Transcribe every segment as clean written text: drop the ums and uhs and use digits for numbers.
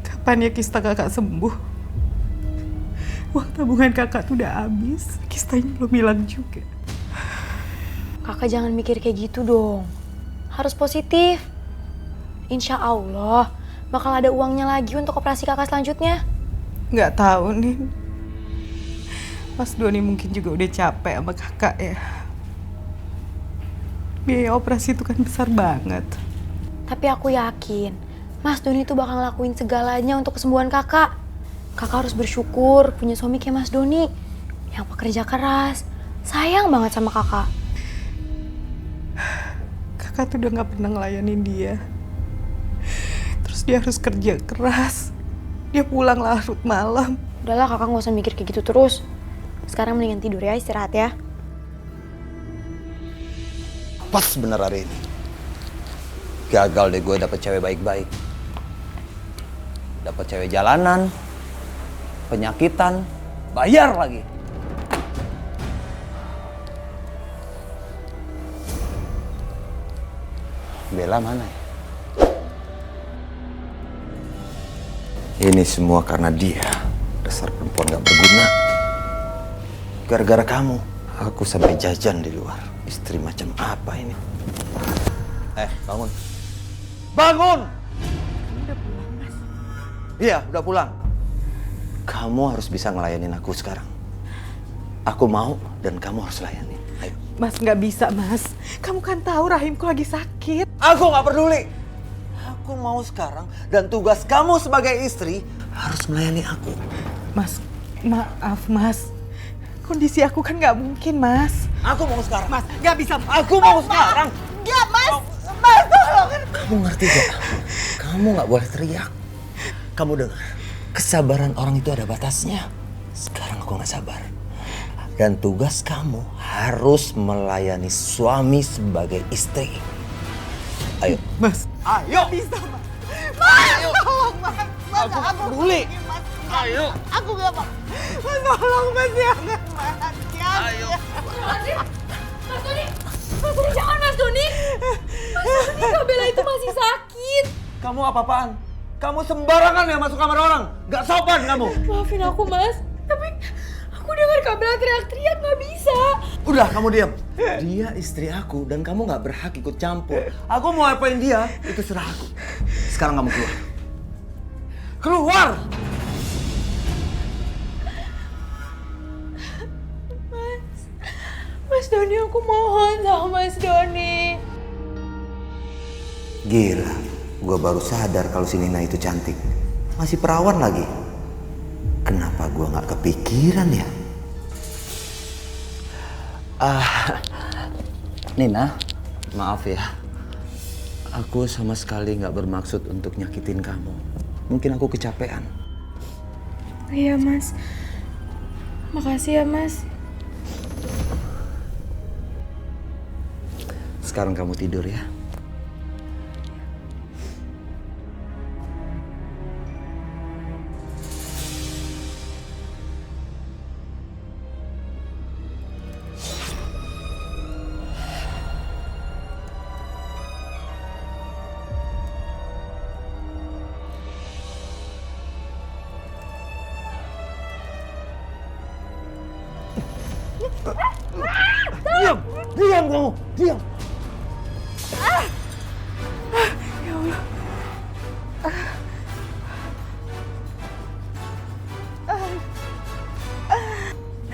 Kapan ya kista kakak sembuh? Uang tabungan kakak tuh udah habis. Kistanya belum hilang juga. Kakak jangan mikir kayak gitu dong. Harus positif. Insya Allah bakal ada uangnya lagi untuk operasi kakak selanjutnya. Nggak tahu nih. Mas Doni mungkin juga udah capek sama kakak ya. Biaya operasi itu kan besar banget. Tapi aku yakin Mas Doni tuh bakal ngelakuin segalanya untuk kesembuhan kakak. Kakak harus bersyukur punya suami kayak Mas Doni yang pekerja keras. Sayang banget sama kakak. Kakak tuh udah nggak pernah ngelayanin dia. Terus dia harus kerja keras. Dia pulang larut malam. Udahlah kakak gak usah mikir kayak gitu terus. Sekarang mendingan tidur ya, istirahat ya. Pas bener hari ini. Gagal deh gue dapet cewek baik-baik. Dapet cewek jalanan, penyakitan, bayar lagi. Bella mana ya? Ini semua karena dia. Dasar perempuan gak berguna. Gara-gara kamu, aku sampai jajan di luar. Istri macam apa ini? Bangun. Bangun! Udah pulang, Mas. Iya, udah pulang. Kamu harus bisa ngelayanin aku sekarang. Aku mau dan kamu harus layanin. Ayo. Mas, nggak bisa, Mas. Kamu kan tahu rahimku lagi sakit. Aku nggak peduli. Aku mau sekarang dan tugas kamu sebagai istri harus melayani aku. Mas, maaf, Mas. Kondisi aku kan nggak mungkin, Mas. Aku mau sekarang. Mas, nggak bisa. Aku mau sekarang. Nggak, Mas. Mas, tolong. Kamu ngerti gak? Kamu nggak boleh teriak. Kamu dengar? Kesabaran orang itu ada batasnya. Sekarang aku nggak sabar. Dan tugas kamu harus melayani suami sebagai istri. Ayo. Mas, Ayo. bisa, Mas. Mas, tolong, Mas. Mas, Aku peduli. Mas. Ayo. Aku nggak mau. Mas, tolong, Mas. Jangan, Mas. Jangan. Ayo. Mas Doni! Mas Doni, jangan Mas Doni! Mas Doni, Kak Bella itu masih sakit. Kamu apa-apaan? Kamu sembarangan ya masuk kamar orang. Gak sopan kamu. Maafin aku Mas, tapi aku dengar Kak Bella teriak-teriak gak bisa. Udah, kamu diam. Dia istri aku dan kamu gak berhak ikut campur. Aku mau apain dia, itu serah aku. Sekarang kamu keluar. Keluar! Mas Doni, aku mohon sama Mas Doni. Gila, gue baru sadar kalau si Nina itu cantik. Masih perawan lagi. Kenapa gue gak kepikiran ya? Nina, maaf ya. Aku sama sekali gak bermaksud untuk nyakitin kamu. Mungkin aku kecapean. Iya Mas, makasih ya Mas. Sekarang kamu tidur ya. Diam! Diam kamu! Diam!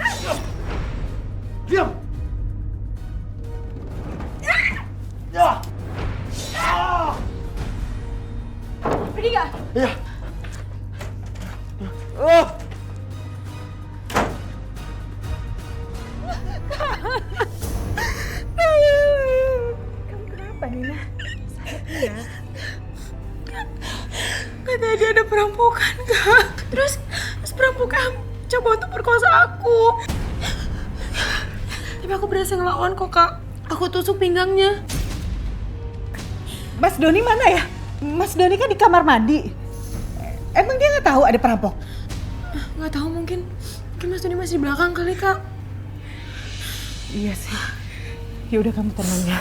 Ya Allah. Diam! Ya! Pergi gak? Ya! Kamu kenapa, Nina? Sakit ya? Katanya dia ada perampokan, Kak. Terus perampokan coba untuk perkosa aku. Tapi aku berhasil ngelawan kok, Kak. Aku tusuk pinggangnya. Mas Doni mana ya? Mas Doni kan di kamar mandi. Emang dia nggak tahu ada perampok? Nggak tahu, mungkin Mas Doni masih di belakang kali, Kak. Iya sih. Ya udah, kamu tenang ya.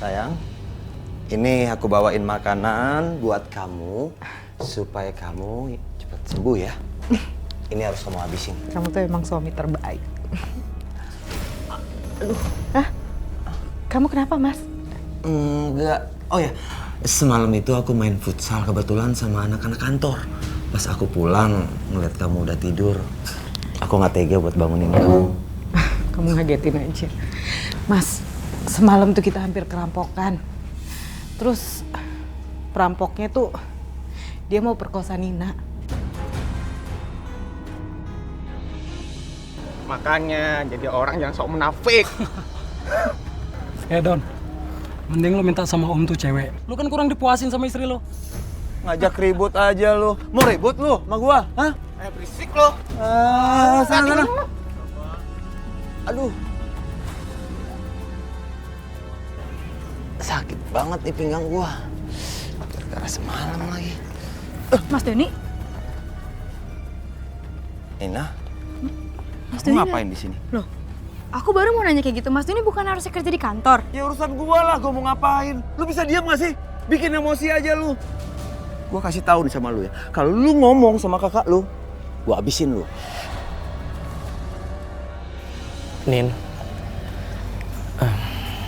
Sayang, Ini aku bawain makanan buat kamu supaya kamu cepat sembuh ya. Ini harus kamu habisin. Kamu tuh emang suami terbaik. Aduh. Hah? Kamu kenapa, Mas? Enggak. Oh ya, semalam itu aku main futsal kebetulan sama anak-anak kantor. Pas aku pulang ngeliat kamu udah tidur, aku nggak tega buat bangunin kamu. Kamu ngagetin aja. Mas, semalam tuh kita hampir kerampokan. Terus perampoknya tuh dia mau perkosa Nina. Makanya jadi orang jangan sok munafik. Don, mending lo minta sama om tuh cewek. Lo kan kurang dipuasin sama istri lo. Ngajak ribut aja lu. Mau ribut lu sama gua? Hah? Berisik lo. Sana. Aduh. Sakit banget nih pinggang gua. Gara-gara semalam lagi. Mas Doni? Nina, Mas Kamu Doni ngapain di sini? Loh, aku baru mau nanya kayak gitu. Mas Doni bukan harusnya kerja di kantor? ya urusan gua lah, gua mau ngapain. Lu bisa diam gak sih? Bikin emosi aja lu. Gua kasih tahu nih sama lu ya. Kalau lu ngomong sama kakak lu, gua habisin lu. Nin,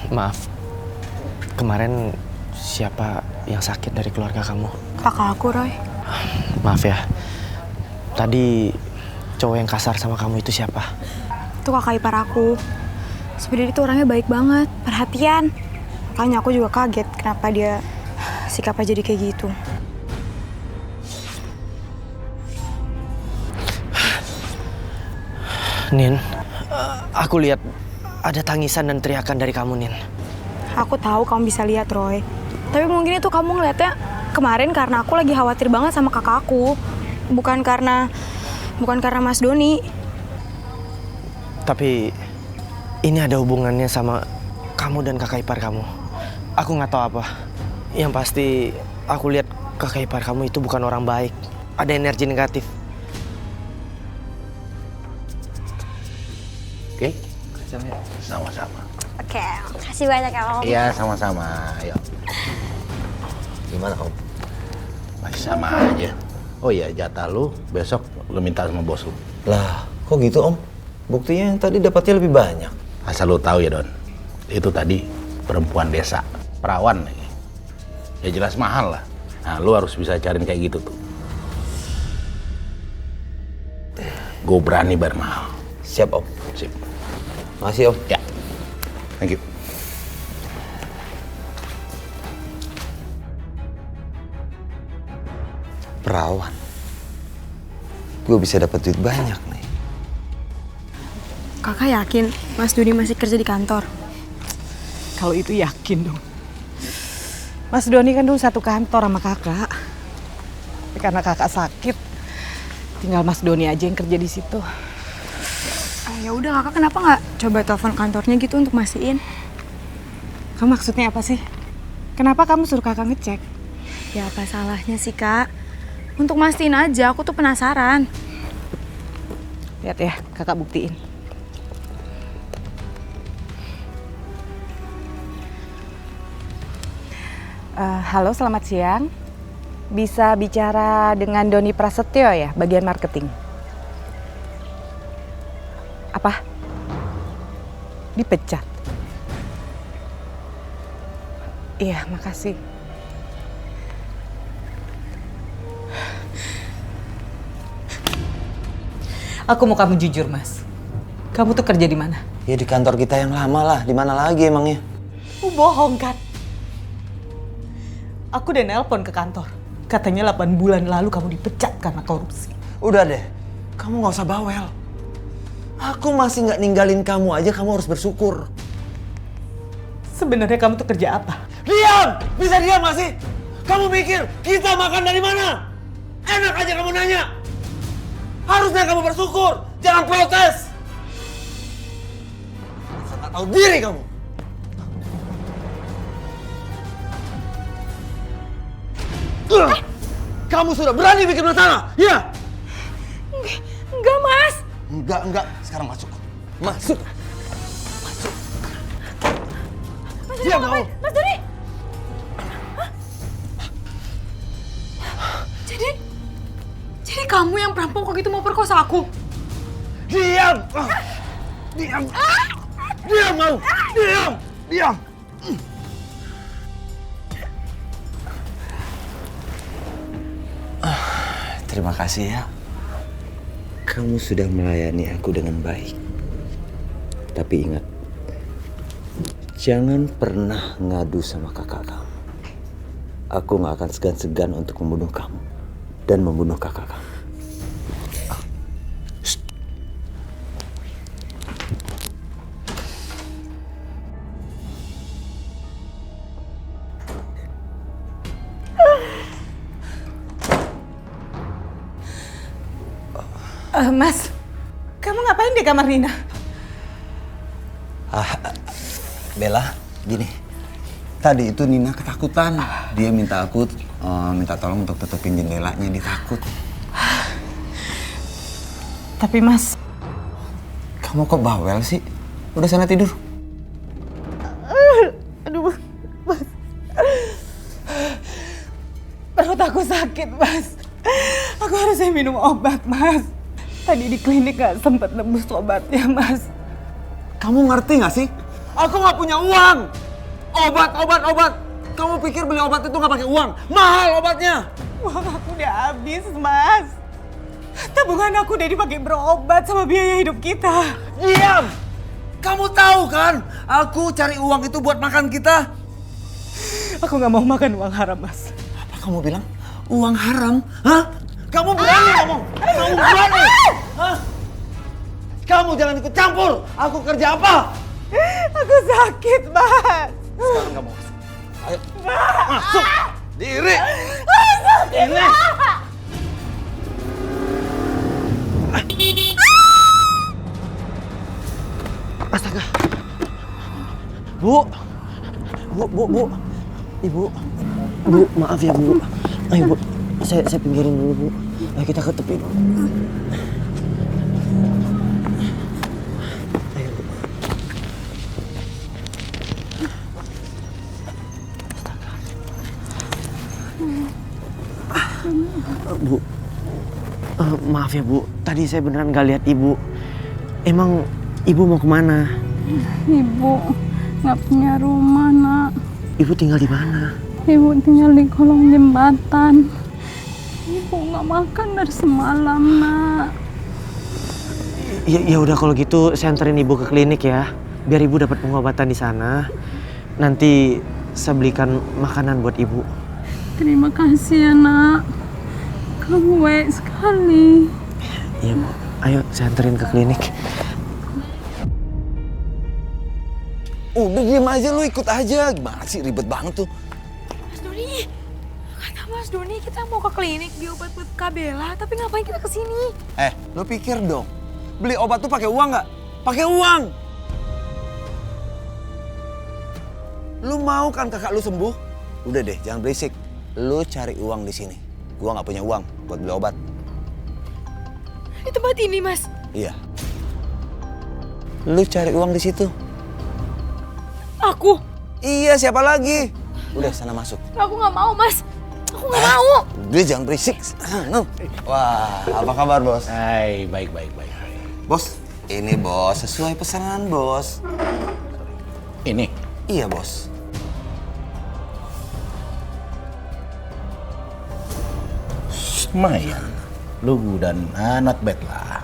maaf. Kemarin siapa yang sakit dari keluarga kamu? Kakak aku, Roy. Maaf ya. Tadi cowok yang kasar sama kamu itu siapa? Itu kakak ipar aku. Sebenarnya itu orangnya baik banget, perhatian. Makanya aku juga kaget kenapa dia sikapnya jadi kayak gitu. Nin, aku lihat ada tangisan dan teriakan dari kamu, Nin. Aku tahu kamu bisa lihat, Roy. Tapi mungkin itu kamu ngeliatnya kemarin karena aku lagi khawatir banget sama kakak aku. Bukan karena Mas Doni. Tapi ini ada hubungannya sama kamu dan kakak ipar kamu. Aku nggak tahu apa. Yang pasti aku lihat kakak ipar kamu itu bukan orang baik. Ada energi negatif. Oke, sama-sama. Oke, kasih banyak ya, Om. Iya, sama-sama. Ayo. Gimana kamu? Masih sama aja. Oh iya, jatah lu besok lu minta sama bos lu. Lah, kok gitu om? Buktinya yang tadi dapatnya lebih banyak. Asal lu tahu ya, Don. Itu tadi perempuan desa, perawan nih. Ya jelas mahal lah. Nah, lu harus bisa cariin kayak gitu tuh. Gue berani bayar mahal. Siap om. Sip. Makasih om. Ya. Thank you. Perawan. Gue bisa dapat duit banyak nih. Kakak yakin Mas Doni masih kerja di kantor? Kalau itu yakin dong. Mas Doni kan dulu satu kantor sama kakak. Tapi karena kakak sakit, tinggal Mas Doni aja yang kerja di situ. Ya udah, kakak kenapa nggak coba telepon kantornya gitu untuk mastiin? Kamu maksudnya apa sih? Kenapa kamu suruh kakak ngecek? Ya apa salahnya sih, Kak? Untuk mastiin aja, aku tuh penasaran. Lihat ya, kakak buktiin. Halo, selamat siang. Bisa bicara dengan Doni Prasetyo ya, bagian marketing? Apa? Dipecat? Iya, makasih. Aku mau kamu jujur, Mas. Kamu tuh kerja di mana? Ya di kantor kita yang lama lah. Di mana lagi emangnya? Bohong kan? Aku udah nelpon ke kantor. Katanya 8 bulan lalu kamu dipecat karena korupsi. Udah deh. Kamu nggak usah bawel. Aku masih nggak ninggalin kamu aja. Kamu harus bersyukur. Sebenarnya kamu tuh kerja apa? Diam! Bisa diam nggak sih? Kamu pikir kita makan dari mana? Enak aja kamu nanya. Harusnya kamu bersyukur. Jangan protes. Masa nggak tahu diri kamu. Kamu sudah berani bikin masalah, ya? Enggak, Mas. Enggak. Sekarang masuk. Masuk. Mas Doni, Diam kamu. Mas Doni. kamu yang perampok kok gitu mau perkosa aku? Diam! Diam! Diam kamu! Diam! Diam! Terima kasih ya. Kamu sudah melayani aku dengan baik. Tapi ingat, jangan pernah ngadu sama kakak kamu. Aku gak akan segan-segan untuk membunuh kamu dan membunuh kakak kamu. Mas, kamu ngapain di kamar Nina? Bella, gini. Tadi itu Nina ketakutan. Dia minta aku minta tolong untuk tutupin jendelanya, dia takut. Tapi Mas, Kamu kok bawel sih? Udah sana tidur. aduh Mas. Perut aku sakit, Mas. Aku harusnya minum obat, Mas. Tadi di klinik gak sempet nembus obatnya, Mas. Kamu ngerti gak sih? Aku gak punya uang. Obat. Kamu pikir beli obat itu gak pakai uang? Mahal obatnya. Uang aku udah habis, Mas. Tabungan aku udah dipakai berobat sama biaya hidup kita. Diam! Kamu tahu kan? Aku cari uang itu buat makan kita. Aku gak mau makan uang haram, Mas. Apa kamu bilang? Uang haram? Hah? Kamu berani ngomong? Kamu berani? Hah? Kamu jangan ikut campur. Aku kerja apa? Aku sakit, Mas. Sekarang kamu masuk. Ayo. Masuk. Diri. Diri. Astaga. Bu. Ibu. Bu, maaf ya, Bu. Ayo, Bu. Saya pinggirin dulu, Bu. Ayo kita ke tepi dulu. Ayo, Bu. Astaga. Bu. Maaf ya, Bu. Tadi saya beneran gak lihat Ibu. Emang Ibu mau kemana? Ibu nggak punya rumah, Nak. Ibu tinggal di mana? Ibu tinggal di kolong jembatan. Ibu nggak makan dari semalam, Nak. Ya udah kalau gitu saya anterin Ibu ke klinik ya. Biar Ibu dapat pengobatan di sana. Nanti saya belikan makanan buat Ibu. Terima kasih ya, Nak. Kamu baik sekali. Iya, Bu. Ayo saya anterin ke klinik. Udah diem aja, lu ikut aja. Gimana sih, ribet banget tuh. Mas Doni, kata Mas Doni kita mau ke klinik beli obat buat Kak Bella, tapi ngapain kita kesini? Lu pikir dong, beli obat tuh pakai uang nggak? Pakai uang. Lu mau kan kakak lu sembuh? Udah deh, jangan berisik. Lu cari uang di sini. Gua nggak punya uang buat beli obat. Di tempat ini, Mas. Iya. Lu cari uang di situ. Aku Iya, siapa lagi? Udah, sana masuk. nggak mau, Mas. Aku nggak mau. Udah, jangan berisik. Wah, apa kabar, Bos? Hai, baik. Bos, ini Bos, sesuai pesanan Bos. Ini, Iya, Bos. lumayan. Lu dan not bad lah.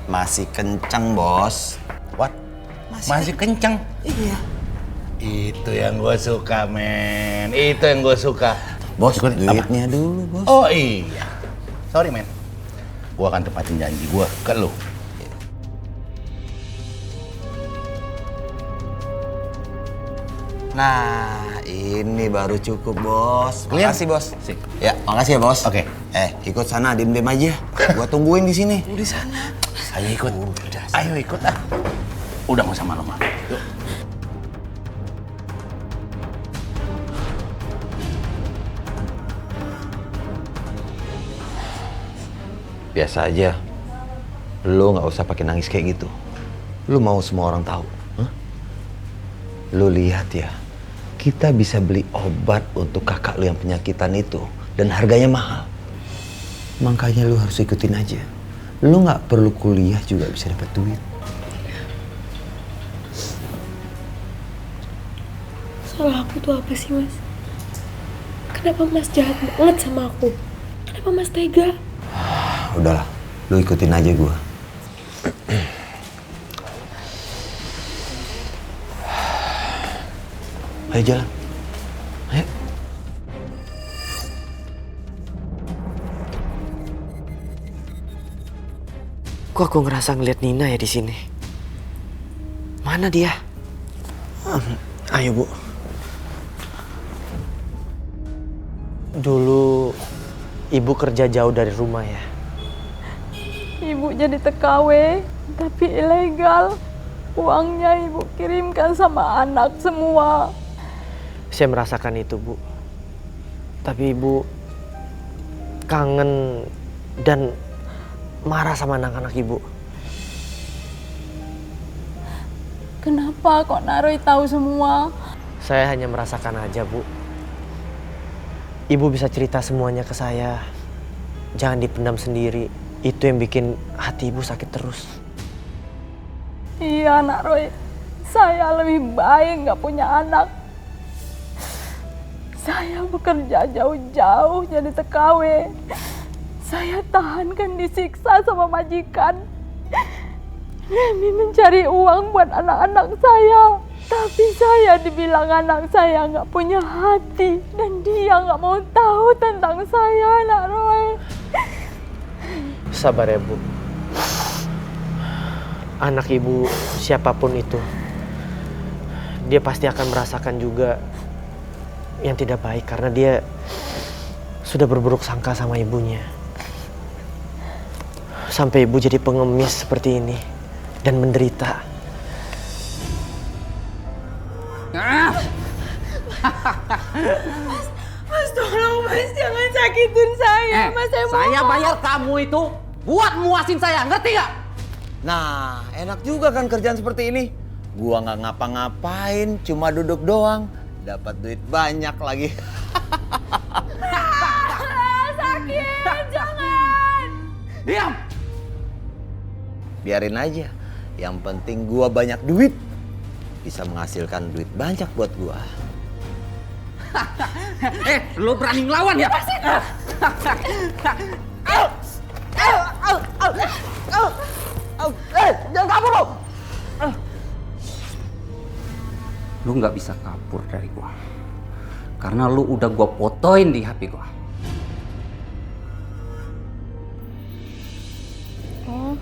Masih kencang, Bos. What? Masih kencang? Iya. Itu yang gue suka, men. Itu yang gue suka. Bos, Apa? duitnya dulu, Bos. Oh iya. Sorry, men. Gue akan tepatin janji gue ke lu. Nah, ini baru cukup, Bos. Clear? Makasih, Bos. Sip. Ya, makasih ya, Bos. Oke. Ikut sana, diem-diem aja. Gua tungguin di sini. Di sana. Ayo ikut. Ayo ikut ah. Udah nggak usah malu-malu. Yuk. Biasa aja. Lu nggak usah pakai nangis kayak gitu. Lu mau semua orang tahu. Hah? Lu lihat ya. Kita bisa beli obat untuk kakak lu yang penyakitan itu. Dan harganya mahal. Makanya lu harus ikutin aja. Lu nggak perlu kuliah juga bisa dapat duit. Salah aku tuh apa sih, Mas? Kenapa Mas jahat banget sama aku? Kenapa Mas tega? Udahlah, lu ikutin aja gua. Ayo jalan. Ayo. Kok aku ngerasa ngeliat Nina ya di sini? Mana dia? Ayo, Bu. Dulu ibu kerja jauh dari rumah ya. Ibu jadi TKW, tapi ilegal. Uangnya ibu kirimkan sama anak semua. Saya merasakan itu, Bu. Tapi ibu kangen dan marah sama anak-anak ibu. Kenapa kok Naroy tahu semua? Saya hanya merasakan aja, Bu. Ibu bisa cerita semuanya ke saya. Jangan dipendam sendiri. Itu yang bikin hati ibu sakit terus. Iya, Naroy. Saya lebih baik nggak punya anak. Saya bekerja jauh-jauh jadi TKW. Saya tahankan disiksa sama majikan demi mencari uang buat anak-anak saya. Tapi saya dibilang anak saya nggak punya hati dan dia nggak mau tahu tentang saya, Nak Roy. Sabar ya, Bu. Anak ibu siapapun itu, dia pasti akan merasakan juga yang tidak baik karena dia sudah berburuk sangka sama ibunya. Sampai ibu jadi pengemis seperti ini dan menderita. Mas tolong Mas, jangan sakitin saya. Mas, Saya bayar kamu itu buat muasin saya, ngerti gak? Nah, enak juga kan kerjaan seperti ini. Gua nggak ngapa-ngapain, cuma duduk doang. Dapat duit banyak lagi. Sakit, jangan. Diam! Biarin aja. Yang penting gua banyak duit. Bisa menghasilkan duit banyak buat gua. Lo berani ngelawan ya? Jangan kabur lo! Lu nggak bisa kabur dari gua. Karena lu udah gua fotoin di HP gua. Oh,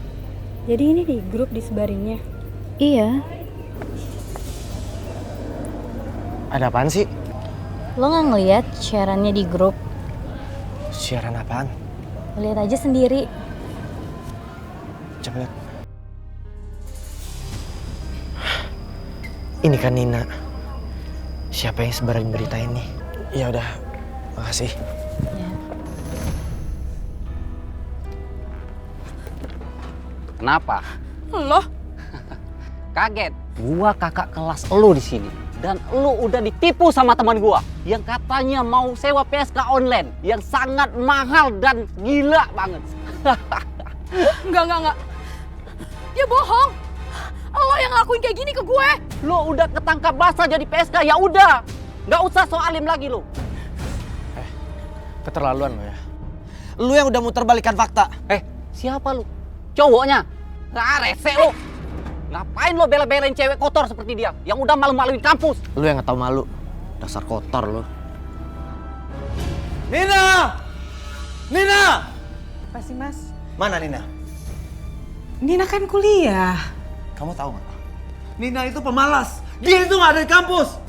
jadi ini di grup disebarinnya? Iya. Ada apaan sih? Lo nggak ngeliat shareannya di grup? Siaran apaan? Lihat aja sendiri. Coba lihat. Ini kan Nina. Siapa yang sebarin berita ini? Ya udah, makasih. Kenapa? Loh, Kaget. Gua kakak kelas lu di sini. Dan lu udah ditipu sama teman gua yang katanya mau sewa PSK online yang sangat mahal dan gila banget. enggak. Dia bohong. Lo yang ngelakuin kayak gini ke gue. Lu udah ketangkap basah jadi PSK, ya udah. Nggak usah so alim lagi lu. Keterlaluan lo ya. Lu yang udah muterbalikan fakta. Siapa lu? Cowoknya? Rese lu. Ngapain lo bela-belain cewek kotor seperti dia yang udah malu-maluin kampus? Lu yang nggak tahu malu. Dasar kotor lu. Nina! Nina! Apa sih, Mas? Mana Nina? Nina kan kuliah. Kamu tahu nggak? Nina itu pemalas. Dia itu nggak ada di kampus.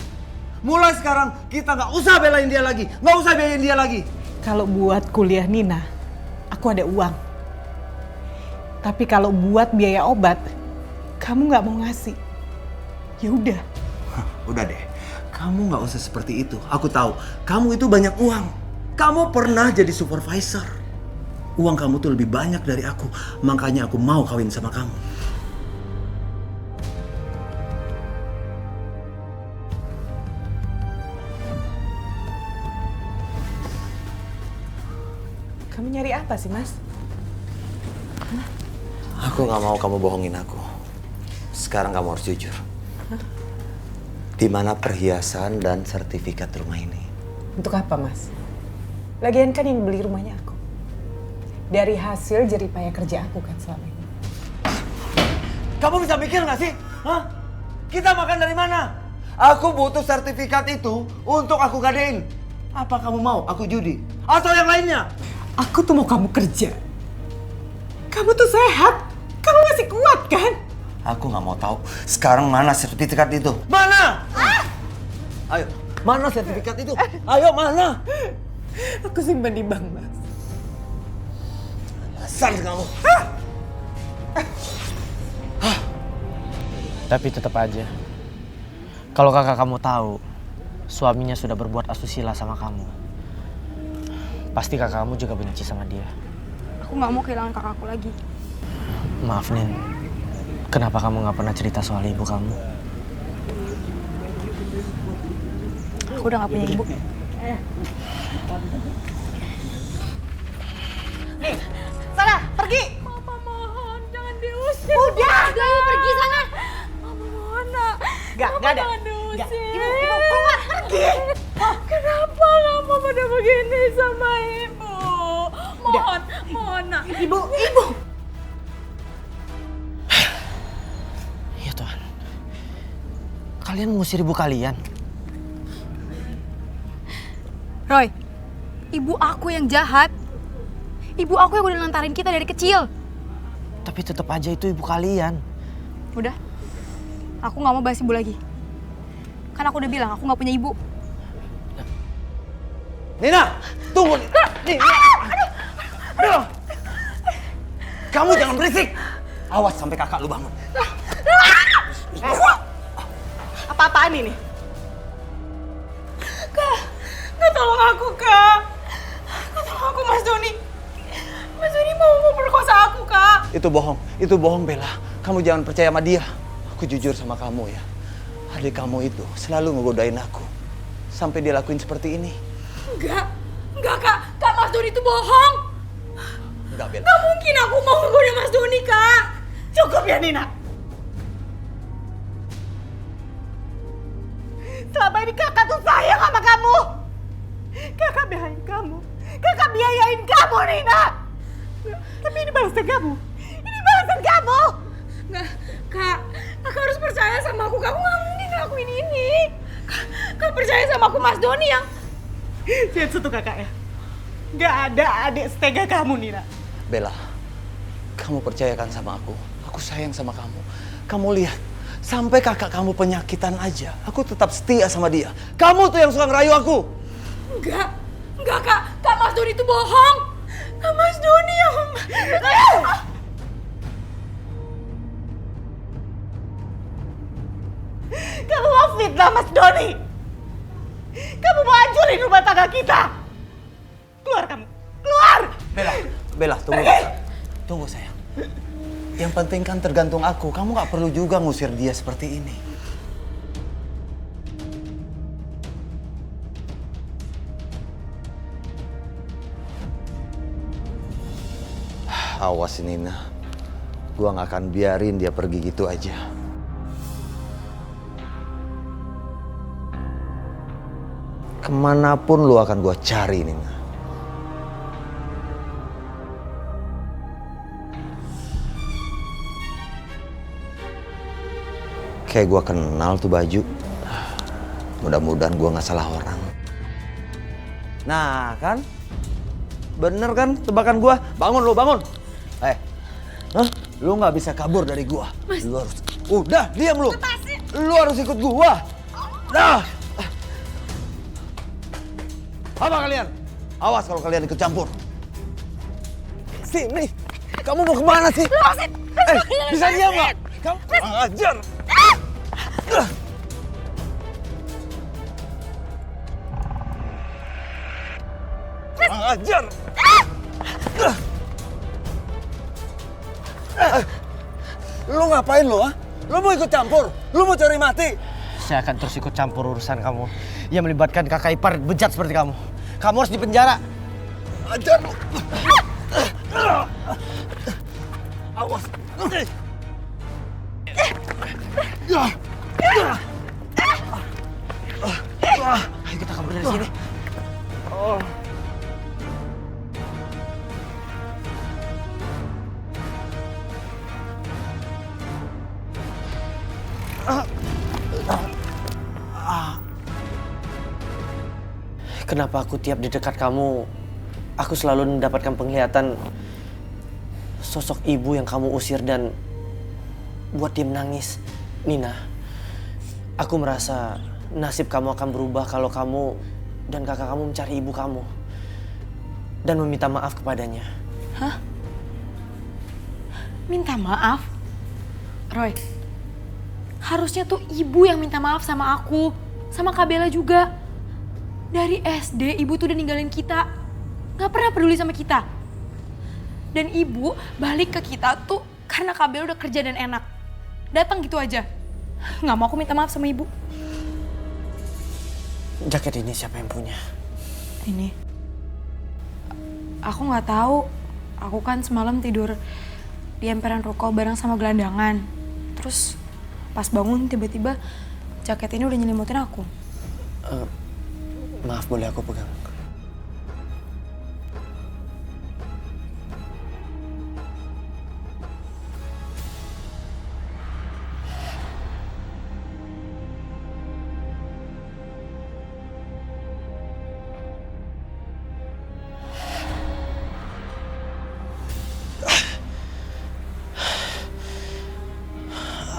Mulai sekarang kita nggak usah belain dia lagi. Nggak usah biayain dia lagi. Kalau buat kuliah Nina, aku ada uang. Tapi kalau buat biaya obat, kamu nggak mau ngasih. Ya udah. Udah deh. Kamu nggak usah seperti itu. Aku tahu. Kamu itu banyak uang. Kamu pernah jadi supervisor. Uang kamu tuh lebih banyak dari aku. Makanya aku mau kawin sama kamu. Kamu nyari apa sih, Mas? Aku nggak mau kamu bohongin aku. Sekarang kamu harus jujur. Di mana perhiasan dan sertifikat rumah ini? Untuk apa, Mas? Lagian kan yang beli rumahnya aku. Dari hasil jeripaya kerja aku kan selama ini. Kamu bisa mikir nggak sih? Hah? Kita makan dari mana? Aku butuh sertifikat itu untuk aku gadein. Apa kamu mau aku judi? Atau yang lainnya? Aku tuh mau kamu kerja. Kamu tuh sehat. Kamu masih kuat kan? Aku nggak mau tahu. Sekarang mana sertifikat itu? Mana? Ayo, mana sertifikat itu? Ayo, mana? Aku simpan di bank, Mas. Dasar kamu. Tapi tetap aja, kalau kakak kamu tahu suaminya sudah berbuat asusila sama kamu, pasti kakak kamu juga benci sama dia. Aku nggak mau kehilangan kakakku lagi. Maaf Nin, kenapa kamu nggak pernah cerita soal ibu kamu? Aku udah nggak punya ibu. Sana, pergi! Mama mohon, jangan diusir. Udah! Pergi sana. Mama mohon, nak. Nggak Mama ada. jangan Nggak. diusir. Ibu, keluar, pergi! Kenapa kamu pada begini sama ibu? Mohon, mohon, nak. Ibu! Ya Tuhan, kalian mengusir ibu kalian. Roy, ibu aku yang jahat. Ibu aku yang udah lantarin kita dari kecil. Tapi tetap aja itu ibu kalian. Udah, aku nggak mau bahas ibu lagi. Kan aku udah bilang aku nggak punya ibu. Nina, tunggu. Nina. Aduh. Kamu jangan berisik. Awas sampai kakak lu bangun. Apa-apaan ini? Kak, tolong aku, Kak. Kak, tolong aku, Mas Doni. Mas Doni mau perkosa aku, Kak. Itu bohong Bella. Kamu jangan percaya sama dia. Aku jujur sama kamu ya. Adik kamu itu selalu ngegodain aku. Sampai dia lakuin seperti ini. Enggak, Kak. Kak, Mas Doni itu bohong. Enggak, Bella. Gak mungkin aku mau ngegoda Mas Doni, Kak. Cukup ya, Nina. Selama ini kakak tuh sayang sama kamu. Kakak belain kamu. Kakak biayain kamu, Nina. Tapi ini balasan kamu. Ini balasan kamu. Nggak, Kak harus percaya sama aku. Kamu nggak mungkin ngelakuin ini. Kak percaya sama aku, Mas Doni yang... Lihat satu kakak ya. Gak ada adik setega kamu, Nina. Bella, kamu percayakan sama aku. Aku sayang sama kamu. Kamu lihat, sampai kakak kamu penyakitan aja, aku tetap setia sama dia. Kamu tuh yang suka ngerayu aku. Enggak, Kak. Kak, Mas Doni itu bohong. Kak, Mas Doni yang... Kamu mau fitnah Mas Doni. Kamu mau hancurin rumah tangga kita. Keluar kamu. Keluar. Bella, tunggu. Tunggu sayang. Yang penting kan tergantung aku. Kamu gak perlu juga ngusir dia seperti ini. Awas Nina. Gua gak akan biarin dia pergi gitu aja. Kemanapun lu akan gua cari, Nina. Kayak gua kenal tuh baju. Mudah-mudahan gua nggak salah orang. Nah, kan? Bener kan tebakan gua? Bangun lu, bangun. Lu nggak bisa kabur dari gua. Lu harus... Udah, diam lu. Lu harus ikut gua. Nah. Apa kalian? Awas kalau kalian ikut campur. Sini. Kamu mau kemana sih? Bisa diam nggak? Kamu ajar. Ajar. Lu ngapain lu, ah? Lu mau ikut campur? Lu mau cari mati? Saya akan terus ikut campur urusan kamu yang melibatkan kakak ipar bejat seperti kamu. Kamu harus dipenjara. ajar lu. Awas. Ayo kita kabur dari sini. Kenapa aku tiap di dekat kamu, aku selalu mendapatkan penglihatan sosok ibu yang kamu usir dan buat dia menangis. Nina, aku merasa nasib kamu akan berubah kalau kamu dan kakak kamu mencari ibu kamu dan meminta maaf kepadanya. Hah? Minta maaf? Roy, harusnya tuh ibu yang minta maaf sama aku, sama Kak Bella juga. Dari SD, ibu tuh udah ninggalin kita. Gak pernah peduli sama kita. Dan ibu balik ke kita tuh karena Kak Bella udah kerja dan enak. Datang gitu aja. Gak mau aku minta maaf sama ibu. Jaket ini siapa yang punya? Ini. Aku gak tahu. Aku kan semalam tidur di emperan ruko bareng sama gelandangan. Terus pas bangun tiba-tiba jaket ini udah nyelimutin aku. Maaf, boleh aku pegang?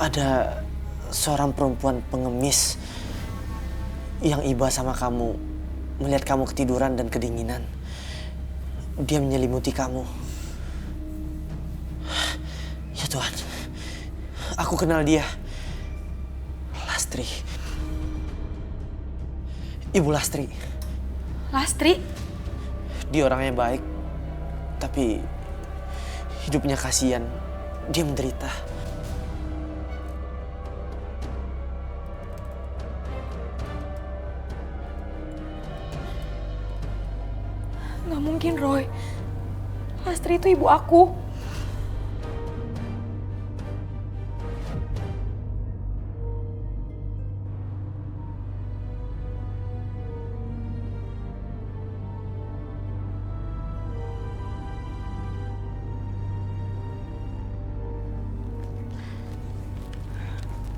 Ada seorang perempuan pengemis yang iba sama kamu. Melihat kamu ketiduran dan kedinginan, dia menyelimuti kamu. Ya Tuhan, aku kenal dia. Lastri. Ibu Lastri. Lastri? Dia orangnya baik, tapi hidupnya kasihan. Dia menderita. Gak mungkin, Roy. Lastri itu ibu aku.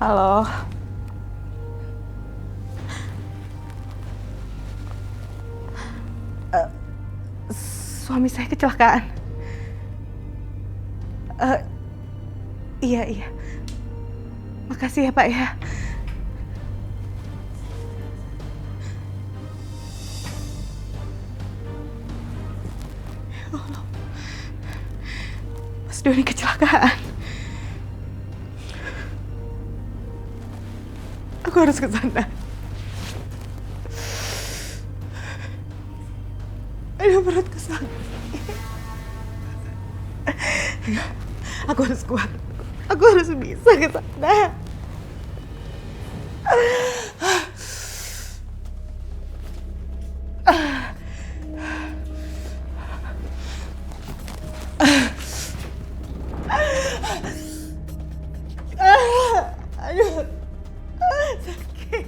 Halo. Suami saya kecelakaan. Iya. Makasih ya Pak ya. Ya Allah. Mas Doni kecelakaan. Aku harus ke sana. Aduh, perutku sakit. Aku harus kuat. Aku harus bisa ke sana. Aduh. Sakit.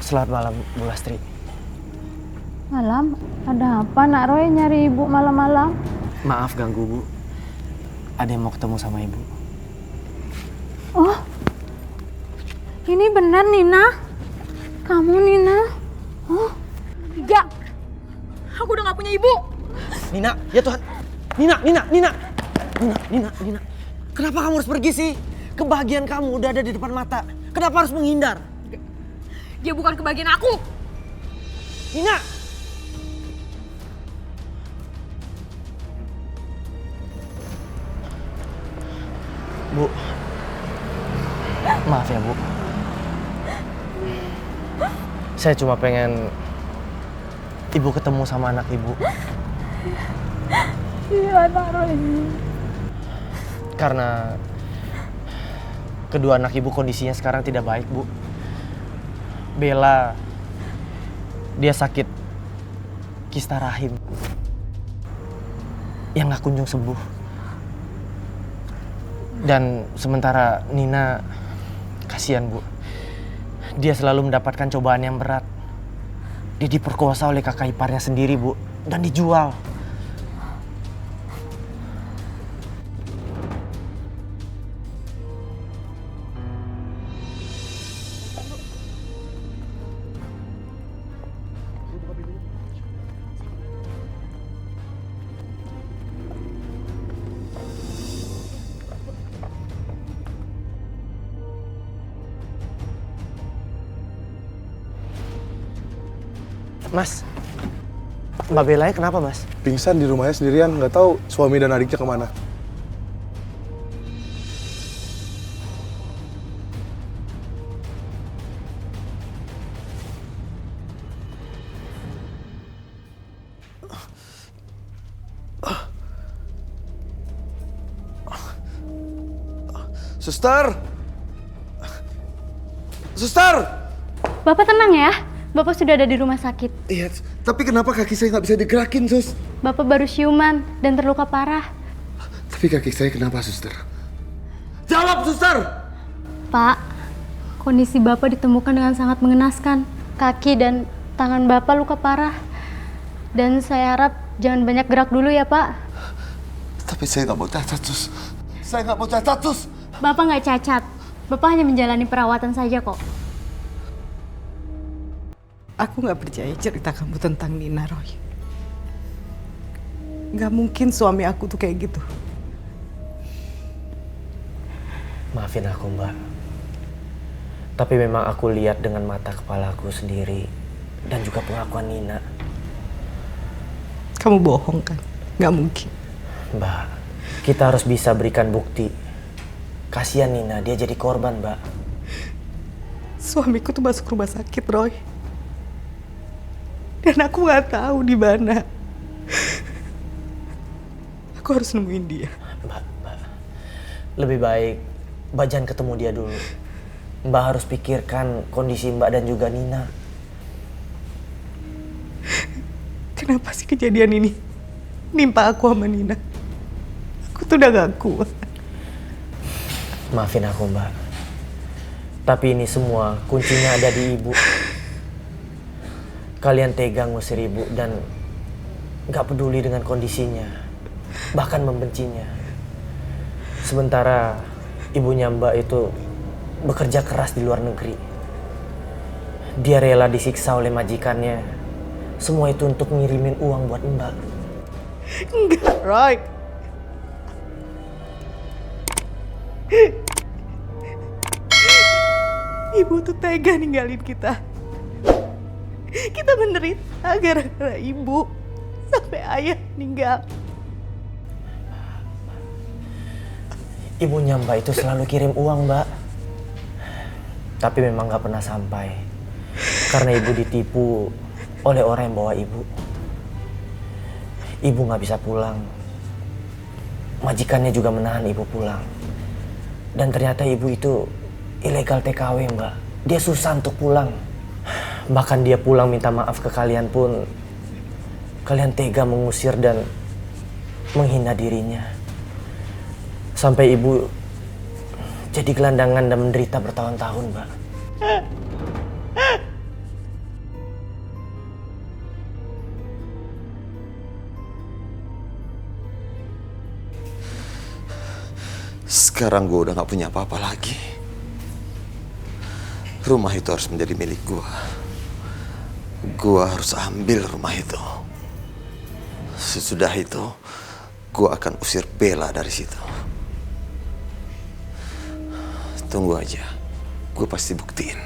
Selamat malam, Bu Lastri. Malam? Ada apa Nak Roy nyari ibu malam-malam? Maaf ganggu, Bu. Ada yang mau ketemu sama Ibu. Oh, ini benar Nina? Kamu Nina? Oh, Enggak. Aku udah gak punya ibu. Nina, ya Tuhan. Nina. Kenapa kamu harus pergi sih? Kebahagiaan kamu udah ada di depan mata. Kenapa harus menghindar? Dia bukan kebahagiaan aku. Nina! Bu. Maaf ya, Bu. Saya cuma pengen ibu ketemu sama anak ibu. Iya, Nak Roy. Karena kedua anak ibu kondisinya sekarang tidak baik, Bu. Bella, dia sakit kista rahim yang gak kunjung sembuh. Dan sementara Nina, kasihan Bu, dia selalu mendapatkan cobaan yang berat. Dia diperkosa oleh kakak iparnya sendiri, Bu, dan dijual. Mas, Mbak Bella kenapa, Mas? Pingsan di rumahnya sendirian, nggak tahu suami dan adiknya kemana. Suster! Suster! Bapak tenang ya, Bapak sudah ada di rumah sakit. Iya, tapi kenapa kaki saya nggak bisa digerakin, Sus? Bapak baru siuman dan terluka parah. Tapi kaki saya kenapa, Suster? Jawab, Suster! Pak, kondisi Bapak ditemukan dengan sangat mengenaskan. Kaki dan tangan Bapak luka parah. Dan saya harap jangan banyak gerak dulu ya, Pak. Tapi saya nggak mau cacat, Sus. Saya nggak mau cacat, Sus. Bapak nggak cacat. Bapak hanya menjalani perawatan saja kok. Aku nggak percaya cerita kamu tentang Nina, Roy. Nggak mungkin suami aku tuh kayak gitu. Maafin aku, Mbak. Tapi memang aku lihat dengan mata kepalaku sendiri dan juga pengakuan Nina. Kamu bohong kan? Nggak mungkin. Mbak, kita harus bisa berikan bukti. Kasihan Nina, dia jadi korban, Mbak. Suamiku tuh masuk rumah sakit, Roy. Dan aku nggak tahu di mana. Aku harus nemuin dia. Mbak, lebih baik Mbak jangan ketemu dia dulu. Mbak harus pikirkan kondisi Mbak dan juga Nina. Kenapa sih kejadian ini nimpa aku sama Nina? Aku tuh udah gak kuat. Maafin aku, Mbak. Tapi ini semua kuncinya ada di Ibu. Kalian tega ngusir Ibu dan gak peduli dengan kondisinya. Bahkan membencinya. Sementara ibunya Mbak itu bekerja keras di luar negeri. Dia rela disiksa oleh majikannya. Semua itu untuk ngirimin uang buat Mbak. Enggak, Roy. Ibu tuh tega ninggalin kita. Kita menderita gara-gara ibu. Sampai ayah meninggal. Ibunya Mbak itu selalu kirim uang, Mbak. Tapi memang gak pernah sampai. Karena ibu ditipu oleh orang yang bawa ibu. Ibu gak bisa pulang. Majikannya juga menahan ibu pulang. Dan ternyata ibu itu ilegal TKW, Mbak. Dia susah untuk pulang. Bahkan dia pulang minta maaf ke kalian pun kalian tega mengusir dan menghina dirinya. Sampai ibu jadi gelandangan dan menderita bertahun-tahun, Mbak. Sekarang gue udah gak punya apa-apa lagi. Rumah itu harus menjadi milik gue. Gue harus ambil rumah itu. Sesudah itu, gue akan usir Bella dari situ. Tunggu aja, gue pasti buktiin.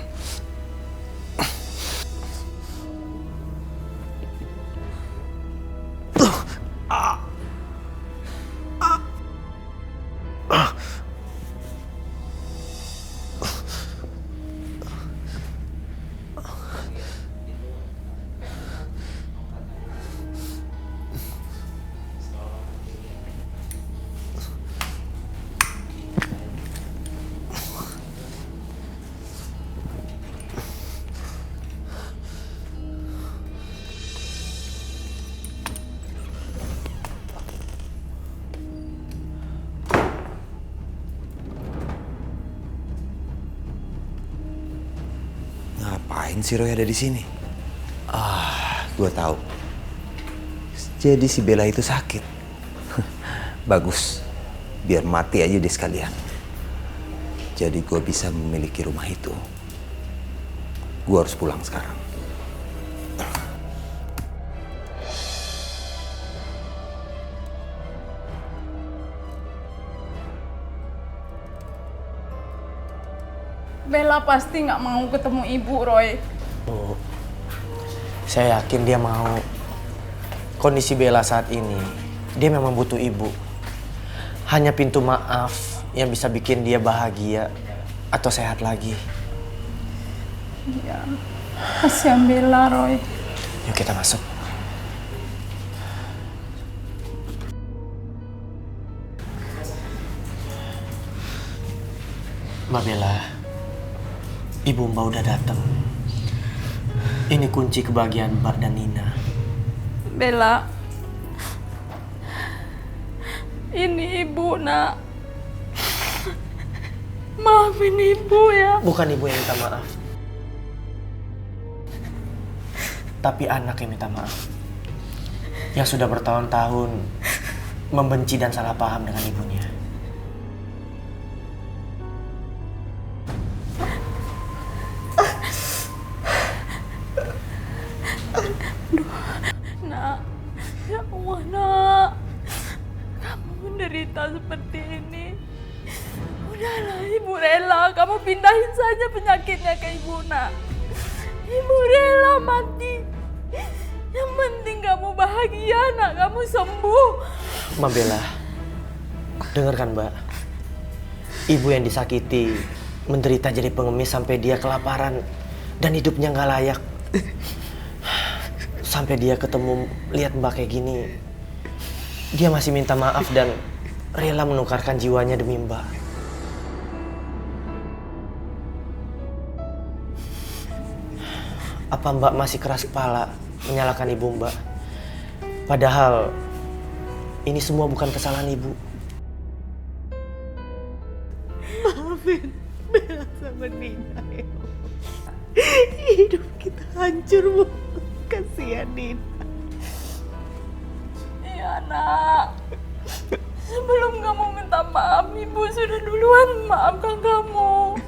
ngapain si Roy ada di sini? Gue tahu. Jadi si Bella itu sakit. Bagus, biar mati aja deh sekalian. Jadi gue bisa memiliki rumah itu. Gue harus pulang sekarang. Bella pasti nggak mau ketemu ibu, Roy. Bu, saya yakin dia mau. Kondisi Bella saat ini, dia memang butuh ibu. Hanya pintu maaf yang bisa bikin dia bahagia atau sehat lagi. Iya, kasihan Bella, Roy. Yuk kita masuk. Mbak Bella, Ibu Mbak udah datang. Ini kunci kebahagiaan Mbak dan Nina. Bella, ini ibu, nak. Maafin ibu ya. Bukan ibu yang minta maaf, tapi anak yang minta maaf. Yang sudah bertahun-tahun membenci dan salah paham dengan ibunya. Nak, ya Allah, nak. Kamu menderita seperti ini. Udahlah, ibu rela. Kamu pindahin saja penyakitnya ke ibu, nak. Ibu rela mati. Yang penting kamu bahagia, nak. Kamu sembuh. Mbak Bella, dengarkan Mbak. Ibu yang disakiti, menderita jadi pengemis sampai dia kelaparan dan hidupnya nggak layak. Sampai dia ketemu lihat Mbak kayak gini, dia masih minta maaf dan rela menukarkan jiwanya demi Mbak. Apa Mbak masih keras kepala menyalahkan ibu Mbak? Padahal ini semua bukan kesalahan ibu. Maafin Bella sama Nina ya. Hidup kita hancur, Bu. Kasihan Nina. Iya, nak. Sebelum kamu minta maaf, ibu sudah duluan maafkan kamu.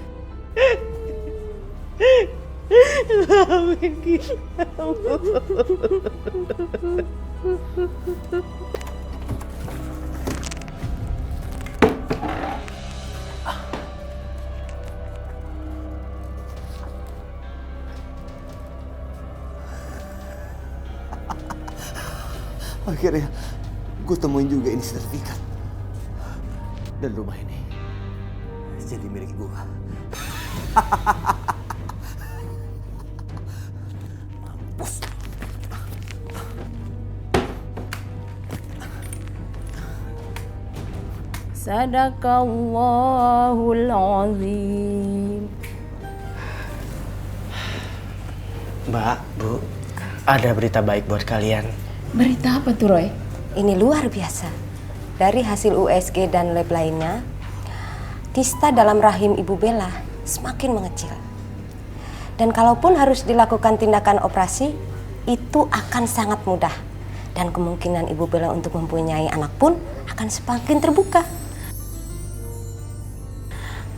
Maafin kita, Bu. Akhirnya gue temuin juga ini sertifikat. Dan rumah ini jadi milik gue. Mampus. Sadaqallahul azim. Mbak, Bu, ada berita baik buat kalian. Berita apa tuh, Roy? Ini luar biasa. Dari hasil USG dan lab lainnya, kista dalam rahim Ibu Bella semakin mengecil. Dan kalaupun harus dilakukan tindakan operasi, itu akan sangat mudah. Dan kemungkinan Ibu Bella untuk mempunyai anak pun akan semakin terbuka.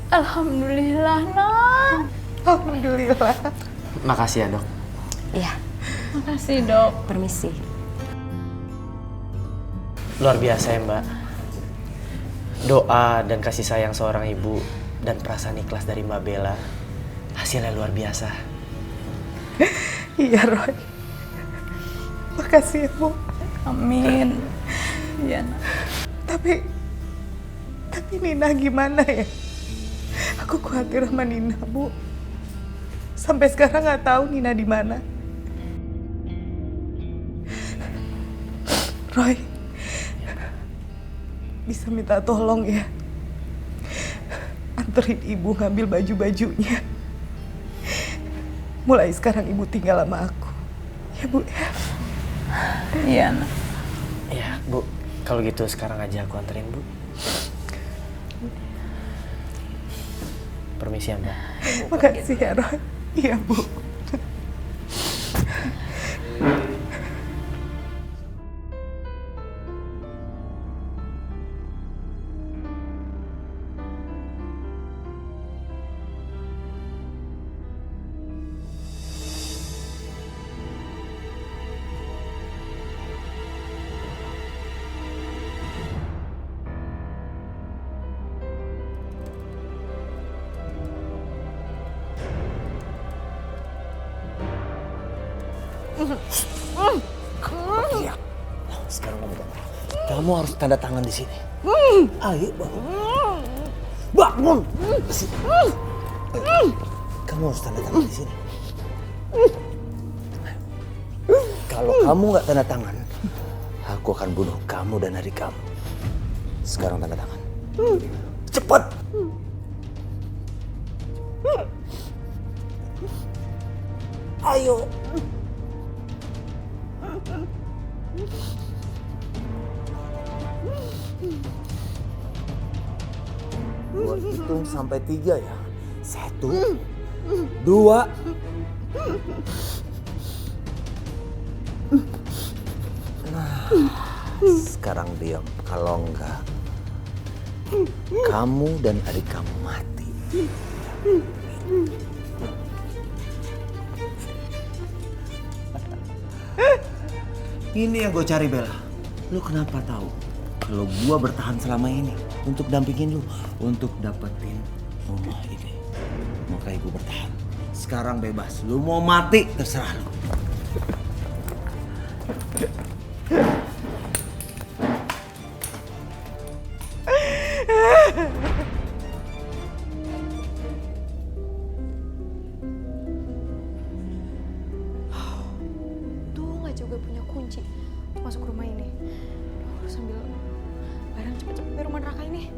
Alhamdulillah, nak. Alhamdulillah. Makasih ya, Dok. Iya. Makasih, Dok. Permisi. Luar biasa ya, Mbak. Doa dan kasih sayang seorang ibu dan perasaan ikhlas dari Mbak Bella, hasilnya luar biasa. Iya, Roy. Makasih ya, Bu. Amin. Iya, nak. Tapi Nina gimana ya? Aku khawatir sama Nina, Bu. Sampai sekarang nggak tahu Nina di mana. Roy, bisa minta tolong ya, anterin ibu ngambil baju-bajunya. Mulai sekarang ibu tinggal sama aku, ya Bu. Iya, nak. Ya, Bu. Kalau gitu sekarang aja aku anterin, Bu. Permisi ya, Mbak. Makasih ya, Roy. Iya, Bu. Teriak. Sekarang kamu bangun. Kamu harus tanda tangan di sini. Ayo bangun. Bangun. Kamu harus tanda tangan di sini. Kalau kamu nggak tanda tangan, aku akan bunuh kamu dan adik kamu. Sekarang tanda tangan. Cepat. Ayo. Gua hitung sampai 3 ya. 1, 2. Nah, sekarang diam. Kalau enggak, kamu dan adik kamu mati. Ini yang gue cari, Bella. Lu kenapa tahu kalau gua bertahan selama ini untuk dampingin lu, untuk dapetin rumah ini. Makanya gue bertahan. Sekarang bebas. Lu mau mati terserah lu. Juga punya kunci untuk masuk rumah ini. Harus ambil barang cepet-cepet dari rumah neraka ini.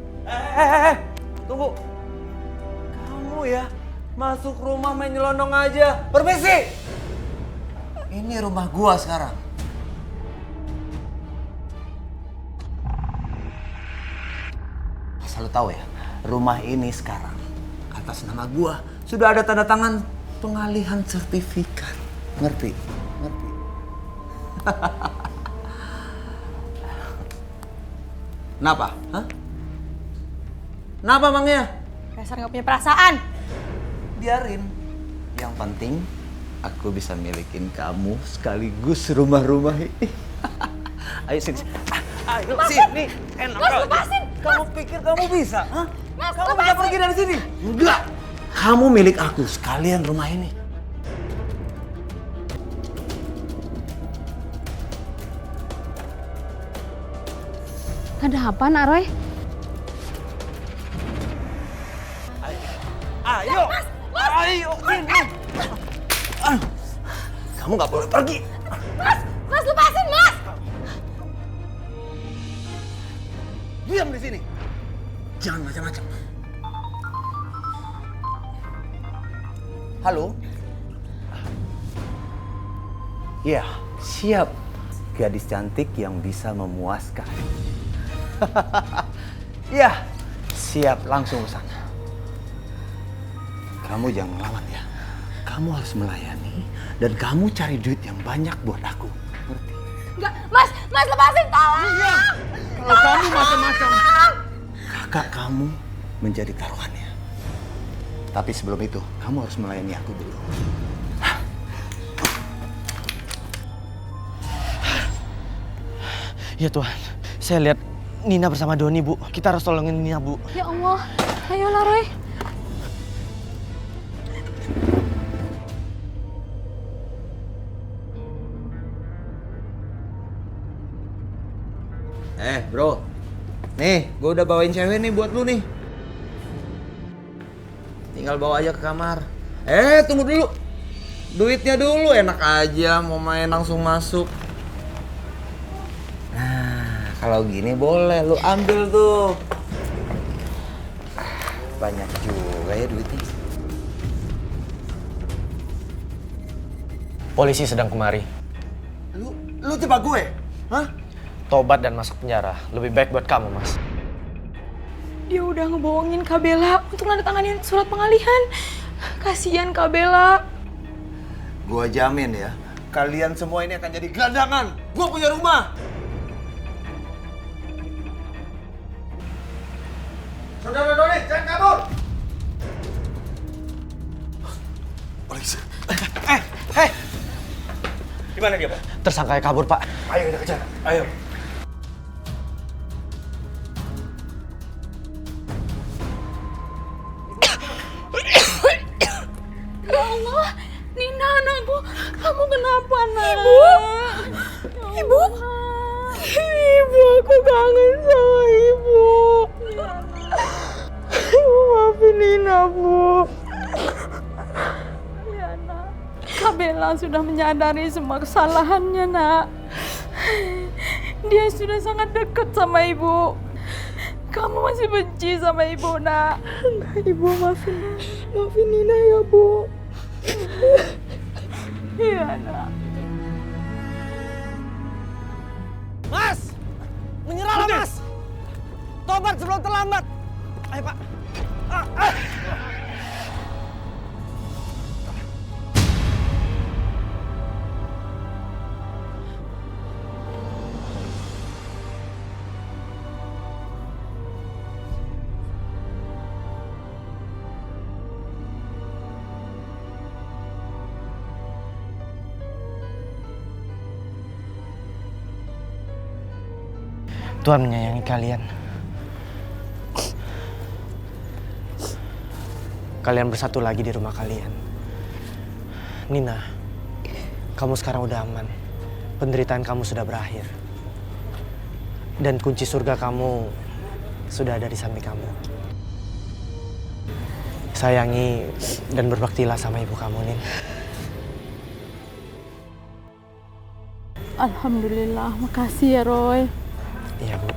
Tunggu. Kamu ya masuk rumah main nyelonong aja. Permisi. Ini rumah gua sekarang. Asal lu tahu ya, rumah ini sekarang atas nama gua sudah ada tanda tangan pengalihan sertifikat. Ngerti? Ngerti? Kenapa? Hah? Kenapa emangnya? Dasar nggak punya perasaan. Biarin. Yang penting aku bisa milikin kamu sekaligus rumah-rumah ini. Ayo sini. Ayo sini. Enak. Mas, lepasin. Kamu pikir kamu bisa? Hah? Mas, kamu lepasin. bisa pergi dari sini? Enggak. Kamu milik aku sekalian rumah ini. Ada apa, Nak Roy? Ayo. Ayo sini. Kamu nggak boleh pergi. Mas lepasin, Mas. Diam di sini. Jangan macam-macam. Halo? Ya, siap. Gadis cantik yang bisa memuaskan. Ya, siap, langsung ke sana. Kamu jangan melawan ya. Kamu harus melayani dan kamu cari duit yang banyak buat aku. Ngerti? Enggak, Mas lepasin, tolong. Iya. Kalau kamu macam-macam, kakak kamu menjadi taruhannya. Tapi sebelum itu, kamu harus melayani aku dulu. Ya Tuhan, saya lihat Nina bersama Doni, Bu. Kita harus tolongin Nina, Bu. Ya Allah, ayolah Roy. Bro. Nih, gue udah bawain cewek nih buat lu nih. Tinggal bawa aja ke kamar. Tunggu dulu. Duitnya dulu, enak aja mau main langsung masuk. Nah, kalau gini boleh lu ambil tuh. Banyak juga ya duitnya. Polisi sedang kemari. Lu jebak gue? Hah? Tobat dan masuk penjara. Lebih baik buat kamu, Mas. Dia udah ngebohongin Kak Bella untuk nandatanganin surat pengalihan. Kasihan Kak Bella. Gua jamin ya, kalian semua ini akan jadi gelandangan. Gua punya rumah. Saudara Doni, jangan kabur. Polisi. Gimana dia, Pak? Tersangka kabur, Pak. Ayo kita kejar. Ayo. Ya Allah, Nina anakku, kamu kenapa, Nak? Ibu? Ibu, aku kangen sama Ibu. Ibu maafin Nina, Bu. Ya, Nak. Kak Bella sudah menyadari semua kesalahannya, Nak. Dia sudah sangat dekat sama Ibu. Kamu masih benci sama Ibu, Nak. Ibu maafin Nina ya, Bu. Iya, Nak. Mas! Menyerahlah, Mas! Tobat sebelum terlambat! Ayo, Pak. Tuhan menyayangi kalian. Kalian bersatu lagi di rumah kalian. Nina, kamu sekarang udah aman. Penderitaan kamu sudah berakhir. Dan kunci surga kamu sudah ada di samping kamu. Sayangi dan berbaktilah sama ibu kamu, Nin. Alhamdulillah, makasih ya Roy. Iya, Bu.